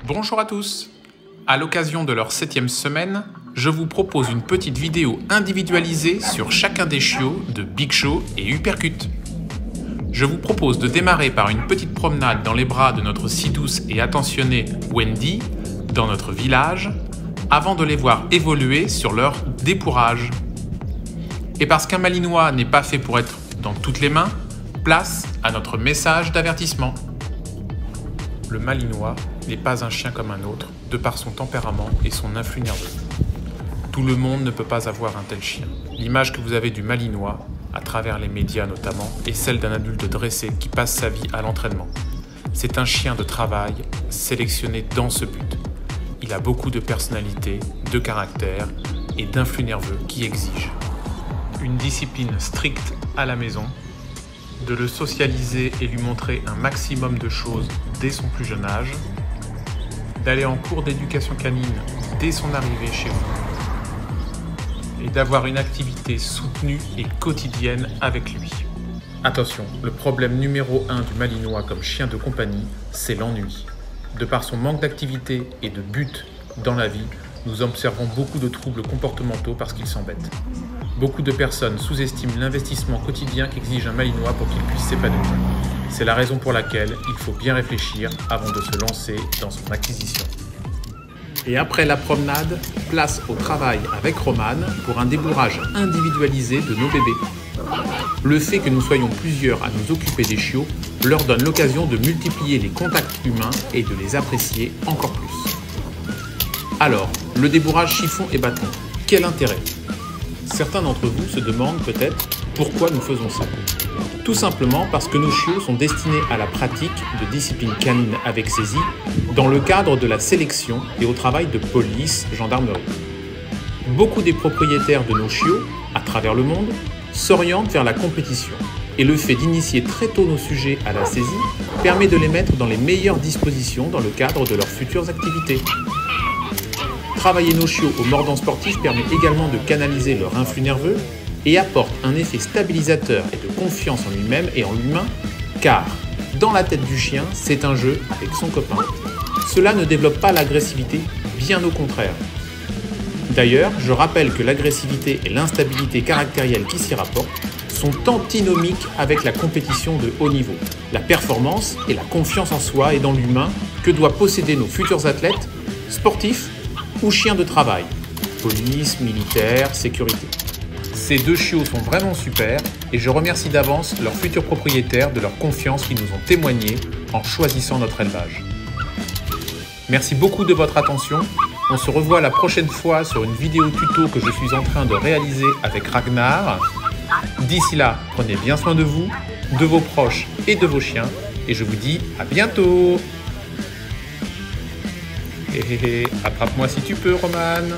Bonjour à tous. À l'occasion de leur 7e semaine, je vous propose une petite vidéo individualisée sur chacun des chiots de Big Show et Uppercut. Je vous propose de démarrer par une petite promenade dans les bras de notre si douce et attentionnée Wendy, dans notre village, avant de les voir évoluer sur leur dépourrage. Et parce qu'un malinois n'est pas fait pour être dans toutes les mains, place à notre message d'avertissement. Le malinois n'est pas un chien comme un autre, de par son tempérament et son influx nerveux. Tout le monde ne peut pas avoir un tel chien. L'image que vous avez du malinois, à travers les médias notamment, est celle d'un adulte dressé qui passe sa vie à l'entraînement. C'est un chien de travail, sélectionné dans ce but. Il a beaucoup de personnalité, de caractère et d'influx nerveux qui exigent une discipline stricte à la maison, de le socialiser et lui montrer un maximum de choses dès son plus jeune âge, d'aller en cours d'éducation canine dès son arrivée chez vous, et d'avoir une activité soutenue et quotidienne avec lui. Attention, le problème numéro 1 du malinois comme chien de compagnie, c'est l'ennui. De par son manque d'activité et de but dans la vie, nous observons beaucoup de troubles comportementaux parce qu'il s'embête. Beaucoup de personnes sous-estiment l'investissement quotidien qu'exige un malinois pour qu'il puisse s'épanouir. C'est la raison pour laquelle il faut bien réfléchir avant de se lancer dans son acquisition. Et après la promenade, place au travail avec Romane pour un débourrage individualisé de nos bébés. Le fait que nous soyons plusieurs à nous occuper des chiots leur donne l'occasion de multiplier les contacts humains et de les apprécier encore plus. Alors, le débourrage chiffon et bâton, quel intérêt ? Certains d'entre vous se demandent peut-être pourquoi nous faisons ça. Tout simplement parce que nos chiots sont destinés à la pratique de discipline canine avec saisie dans le cadre de la sélection et au travail de police, gendarmerie. Beaucoup des propriétaires de nos chiots, à travers le monde, s'orientent vers la compétition. Et le fait d'initier très tôt nos sujets à la saisie permet de les mettre dans les meilleures dispositions dans le cadre de leurs futures activités. Travailler nos chiots au mordant sportif permet également de canaliser leur influx nerveux et apporte un effet stabilisateur et de confiance en lui-même et en l'humain, car dans la tête du chien, c'est un jeu avec son copain. Cela ne développe pas l'agressivité, bien au contraire. D'ailleurs, je rappelle que l'agressivité et l'instabilité caractérielle qui s'y rapportent sont antinomiques avec la compétition de haut niveau, la performance et la confiance en soi et dans l'humain que doivent posséder nos futurs athlètes, sportifs ou chiens de travail, police, militaire, sécurité. Ces deux chiots sont vraiment super et je remercie d'avance leurs futurs propriétaires de leur confiance qu'ils nous ont témoigné en choisissant notre élevage. Merci beaucoup de votre attention. On se revoit la prochaine fois sur une vidéo tuto que je suis en train de réaliser avec Ragnar. D'ici là, prenez bien soin de vous, de vos proches et de vos chiens et je vous dis à bientôt. Attrape-moi si tu peux, Romane.